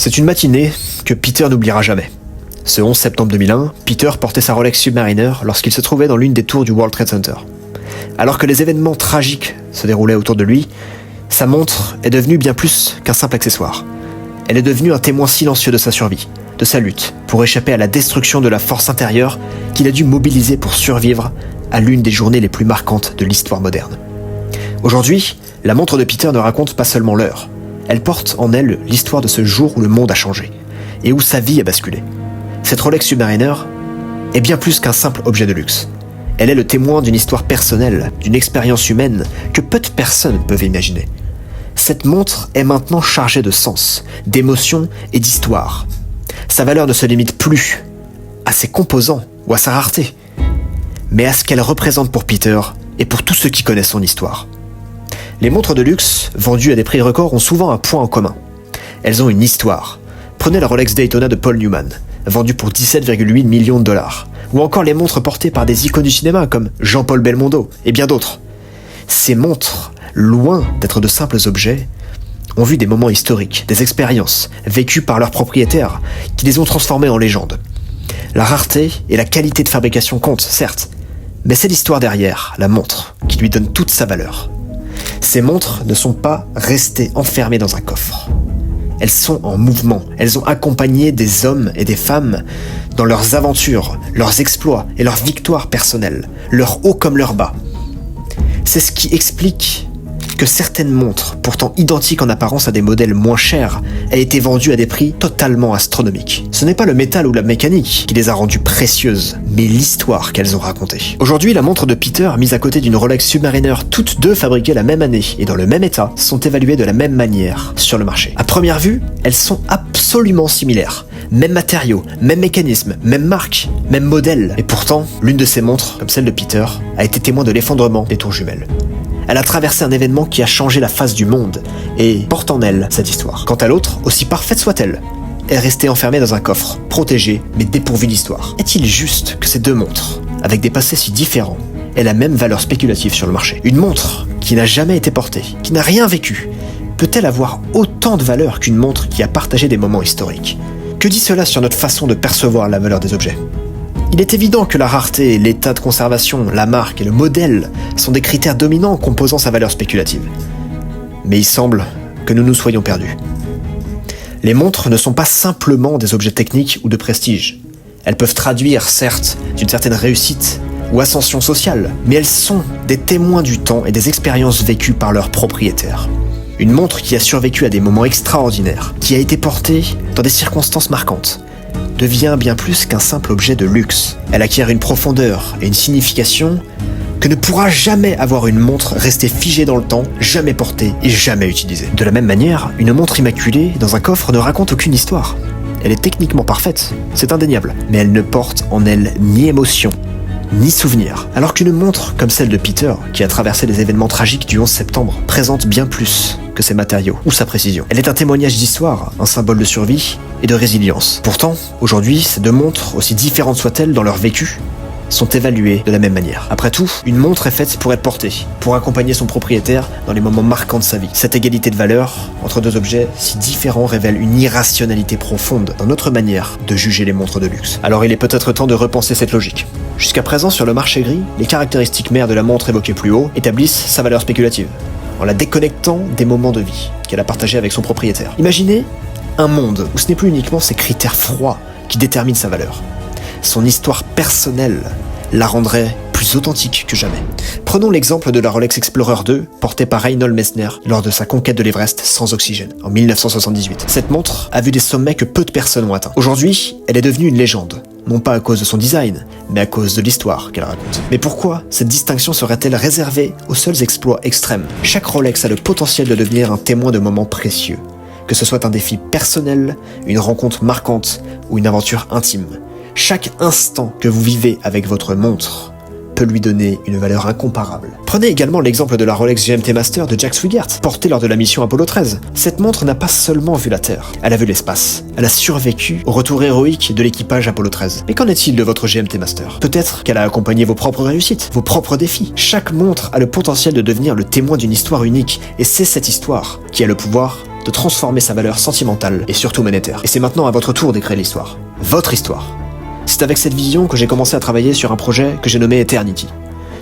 C'est une matinée que Peter n'oubliera jamais. Ce 11 septembre 2001, Peter portait sa Rolex Submariner lorsqu'il se trouvait dans l'une des tours du World Trade Center. Alors que les événements tragiques se déroulaient autour de lui, sa montre est devenue bien plus qu'un simple accessoire. Elle est devenue un témoin silencieux de sa survie, de sa lutte, pour échapper à la destruction de la force intérieure qu'il a dû mobiliser pour survivre à l'une des journées les plus marquantes de l'histoire moderne. Aujourd'hui, la montre de Peter ne raconte pas seulement l'heure. Elle porte en elle l'histoire de ce jour où le monde a changé, et où sa vie a basculé. Cette Rolex Submariner est bien plus qu'un simple objet de luxe. Elle est le témoin d'une histoire personnelle, d'une expérience humaine que peu de personnes peuvent imaginer. Cette montre est maintenant chargée de sens, d'émotions et d'histoire. Sa valeur ne se limite plus à ses composants ou à sa rareté, mais à ce qu'elle représente pour Peter et pour tous ceux qui connaissent son histoire. Les montres de luxe, vendues à des prix records, ont souvent un point en commun. Elles ont une histoire. Prenez la Rolex Daytona de Paul Newman, vendue pour 17,8 millions de dollars, ou encore les montres portées par des icônes du cinéma comme Jean-Paul Belmondo et bien d'autres. Ces montres, loin d'être de simples objets, ont vu des moments historiques, des expériences vécues par leurs propriétaires qui les ont transformées en légendes. La rareté et la qualité de fabrication comptent, certes, mais c'est l'histoire derrière, la montre, qui lui donne toute sa valeur. Ces montres ne sont pas restées enfermées dans un coffre. Elles sont en mouvement, elles ont accompagné des hommes et des femmes dans leurs aventures, leurs exploits et leurs victoires personnelles, leurs hauts comme leurs bas. C'est ce qui explique que certaines montres, pourtant identiques en apparence à des modèles moins chers, aient été vendues à des prix totalement astronomiques. Ce n'est pas le métal ou la mécanique qui les a rendues précieuses, mais l'histoire qu'elles ont racontée. Aujourd'hui, la montre de Peter, mise à côté d'une Rolex Submariner, toutes deux fabriquées la même année et dans le même état, sont évaluées de la même manière sur le marché. À première vue, elles sont absolument similaires. Même matériaux, même mécanisme, même marque, même modèle. Et pourtant, l'une de ces montres, comme celle de Peter, a été témoin de l'effondrement des tours jumelles. Elle a traversé un événement qui a changé la face du monde et porte en elle cette histoire. Quant à l'autre, aussi parfaite soit-elle, est restée enfermée dans un coffre, protégée mais dépourvue d'histoire. Est-il juste que ces deux montres, avec des passés si différents, aient la même valeur spéculative sur le marché? Une montre qui n'a jamais été portée, qui n'a rien vécu, peut-elle avoir autant de valeur qu'une montre qui a partagé des moments historiques? Que dit cela sur notre façon de percevoir la valeur des objets? Il est évident que la rareté, l'état de conservation, la marque et le modèle sont des critères dominants composant sa valeur spéculative. Mais il semble que nous nous soyons perdus. Les montres ne sont pas simplement des objets techniques ou de prestige. Elles peuvent traduire, certes, d'une certaine réussite ou ascension sociale, mais elles sont des témoins du temps et des expériences vécues par leurs propriétaires. Une montre qui a survécu à des moments extraordinaires, qui a été portée dans des circonstances marquantes, devient bien plus qu'un simple objet de luxe. Elle acquiert une profondeur et une signification que ne pourra jamais avoir une montre restée figée dans le temps, jamais portée et jamais utilisée. De la même manière, une montre immaculée dans un coffre ne raconte aucune histoire. Elle est techniquement parfaite, c'est indéniable, mais elle ne porte en elle ni émotion, ni souvenir. Alors qu'une montre comme celle de Peter, qui a traversé les événements tragiques du 11 septembre, présente bien plus que ses matériaux ou sa précision. Elle est un témoignage d'histoire, un symbole de survie et de résilience. Pourtant, aujourd'hui, ces deux montres, aussi différentes soient-elles dans leur vécu, sont évaluées de la même manière. Après tout, une montre est faite pour être portée, pour accompagner son propriétaire dans les moments marquants de sa vie. Cette égalité de valeur entre deux objets si différents révèle une irrationalité profonde dans notre manière de juger les montres de luxe. Alors il est peut-être temps de repenser cette logique. Jusqu'à présent, sur le marché gris, les caractéristiques mères de la montre évoquée plus haut établissent sa valeur spéculative, en la déconnectant des moments de vie qu'elle a partagés avec son propriétaire. Imaginez un monde où ce n'est plus uniquement ses critères froids qui déterminent sa valeur. Son histoire personnelle la rendrait plus authentique que jamais. Prenons l'exemple de la Rolex Explorer 2, portée par Reinhold Messner lors de sa conquête de l'Everest sans oxygène, en 1978. Cette montre a vu des sommets que peu de personnes ont atteints. Aujourd'hui, elle est devenue une légende, non pas à cause de son design, mais à cause de l'histoire qu'elle raconte. Mais pourquoi cette distinction serait-elle réservée aux seuls exploits extrêmes? Chaque Rolex a le potentiel de devenir un témoin de moments précieux, que ce soit un défi personnel, une rencontre marquante ou une aventure intime. Chaque instant que vous vivez avec votre montre peut lui donner une valeur incomparable. Prenez également l'exemple de la Rolex GMT Master de Jack Swigert, portée lors de la mission Apollo 13. Cette montre n'a pas seulement vu la Terre, elle a vu l'espace. Elle a survécu au retour héroïque de l'équipage Apollo 13. Mais qu'en est-il de votre GMT Master? Peut-être qu'elle a accompagné vos propres réussites, vos propres défis. Chaque montre a le potentiel de devenir le témoin d'une histoire unique, et c'est cette histoire qui a le pouvoir de transformer sa valeur sentimentale et surtout monétaire. Et c'est maintenant à votre tour d'écrire l'histoire. Votre histoire. C'est avec cette vision que j'ai commencé à travailler sur un projet que j'ai nommé Eternity.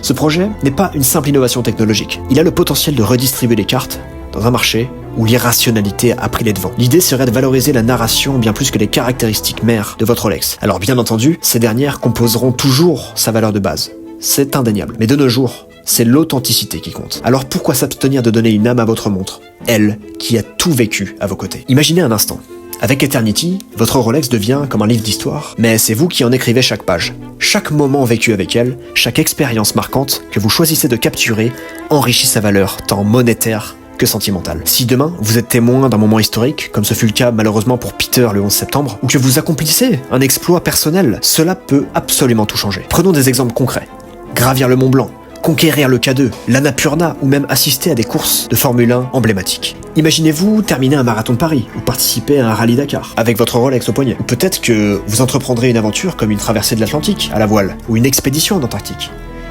Ce projet n'est pas une simple innovation technologique. Il a le potentiel de redistribuer les cartes dans un marché où l'irrationalité a pris les devants. L'idée serait de valoriser la narration bien plus que les caractéristiques mères de votre Rolex. Alors bien entendu, ces dernières composeront toujours sa valeur de base. C'est indéniable. Mais de nos jours, c'est l'authenticité qui compte. Alors pourquoi s'abstenir de donner une âme à votre montre, elle qui a tout vécu à vos côtés? Imaginez un instant. Avec Eternity, votre Rolex devient comme un livre d'histoire, mais c'est vous qui en écrivez chaque page. Chaque moment vécu avec elle, chaque expérience marquante que vous choisissez de capturer enrichit sa valeur, tant monétaire que sentimentale. Si demain, vous êtes témoin d'un moment historique, comme ce fut le cas malheureusement pour Peter le 11 septembre, ou que vous accomplissez un exploit personnel, cela peut absolument tout changer. Prenons des exemples concrets. Gravir le Mont Blanc, conquérir le K2, l'Annapurna ou même assister à des courses de Formule 1 emblématiques. Imaginez-vous terminer un marathon de Paris ou participer à un rallye Dakar avec votre Rolex au poignet. Ou peut-être que vous entreprendrez une aventure comme une traversée de l'Atlantique à la voile ou une expédition en Antarctique.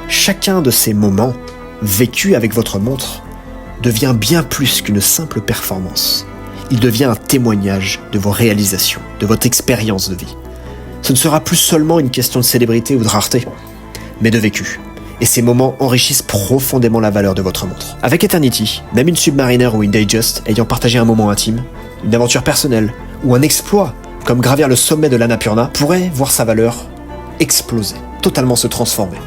Chacun de ces moments, vécus avec votre montre, devient bien plus qu'une simple performance. Il devient un témoignage de vos réalisations, de votre expérience de vie. Ce ne sera plus seulement une question de célébrité ou de rareté, mais de vécu. Et ces moments enrichissent profondément la valeur de votre montre. Avec Eternity, même une Submariner ou une Datejust ayant partagé un moment intime, une aventure personnelle ou un exploit comme gravir le sommet de l'Annapurna pourrait voir sa valeur exploser, totalement se transformer.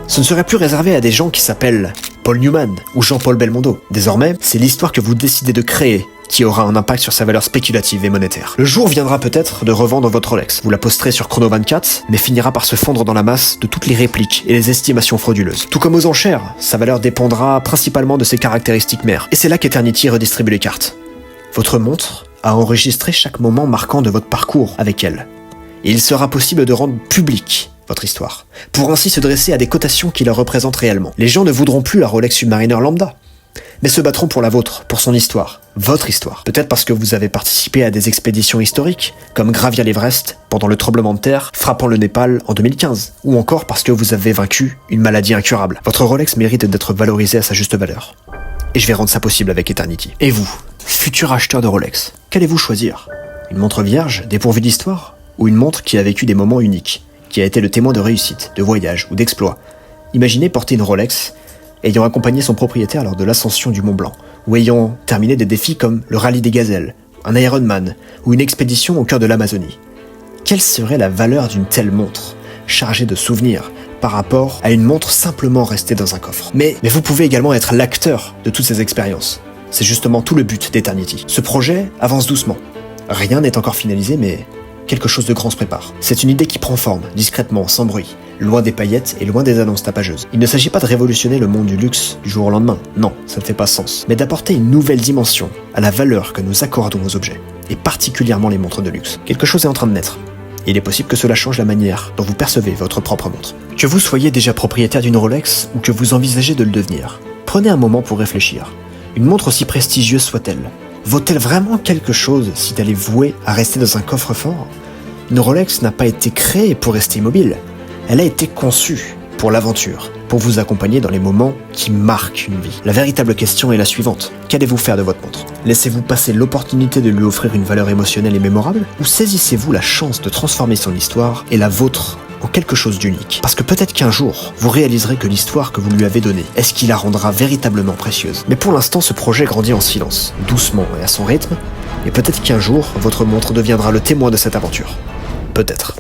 Ce ne serait plus réservé à des gens qui s'appellent Paul Newman ou Jean-Paul Belmondo. Désormais, c'est l'histoire que vous décidez de créer qui aura un impact sur sa valeur spéculative et monétaire. Le jour viendra peut-être de revendre votre Rolex. Vous la posterez sur Chrono 24, mais finira par se fondre dans la masse de toutes les répliques et les estimations frauduleuses. Tout comme aux enchères, sa valeur dépendra principalement de ses caractéristiques mères. Et c'est là qu'Eternity redistribue les cartes. Votre montre a enregistré chaque moment marquant de votre parcours avec elle. Et il sera possible de rendre public votre histoire, pour ainsi se dresser à des cotations qui la représentent réellement. Les gens ne voudront plus la Rolex Submariner lambda, mais se battront pour la vôtre, pour son histoire, votre histoire. Peut-être parce que vous avez participé à des expéditions historiques, comme gravir l'Everest pendant le tremblement de terre frappant le Népal en 2015, ou encore parce que vous avez vaincu une maladie incurable. Votre Rolex mérite d'être valorisé à sa juste valeur. Et je vais rendre ça possible avec Eternity. Et vous, futur acheteur de Rolex, qu'allez-vous choisir? Une montre vierge, dépourvue d'histoire, ou une montre qui a vécu des moments uniques, qui a été le témoin de réussite, de voyage ou d'exploit? Imaginez porter une Rolex ayant accompagné son propriétaire lors de l'ascension du Mont Blanc, ou ayant terminé des défis comme le rallye des gazelles, un Ironman, ou une expédition au cœur de l'Amazonie. Quelle serait la valeur d'une telle montre, chargée de souvenirs, par rapport à une montre simplement restée dans un coffre? Mais vous pouvez également être l'acteur de toutes ces expériences. C'est justement tout le but d'Eternity. Ce projet avance doucement. Rien n'est encore finalisé, mais quelque chose de grand se prépare. C'est une idée qui prend forme, discrètement, sans bruit, loin des paillettes et loin des annonces tapageuses. Il ne s'agit pas de révolutionner le monde du luxe du jour au lendemain, non, ça ne fait pas sens, mais d'apporter une nouvelle dimension à la valeur que nous accordons aux objets, et particulièrement les montres de luxe. Quelque chose est en train de naître. Il est possible que cela change la manière dont vous percevez votre propre montre. Que vous soyez déjà propriétaire d'une Rolex ou que vous envisagez de le devenir, prenez un moment pour réfléchir. Une montre aussi prestigieuse soit-elle, vaut-elle vraiment quelque chose si elle est vouée à rester dans un coffre-fort? Une Rolex n'a pas été créée pour rester immobile. Elle a été conçue pour l'aventure, pour vous accompagner dans les moments qui marquent une vie. La véritable question est la suivante. Qu'allez-vous faire de votre montre? Laissez-vous passer l'opportunité de lui offrir une valeur émotionnelle et mémorable? Ou saisissez-vous la chance de transformer son histoire et la vôtre en quelque chose d'unique? Parce que peut-être qu'un jour, vous réaliserez que l'histoire que vous lui avez donnée est ce qui la rendra véritablement précieuse. Mais pour l'instant, ce projet grandit en silence, doucement et à son rythme, et peut-être qu'un jour, votre montre deviendra le témoin de cette aventure. Peut-être.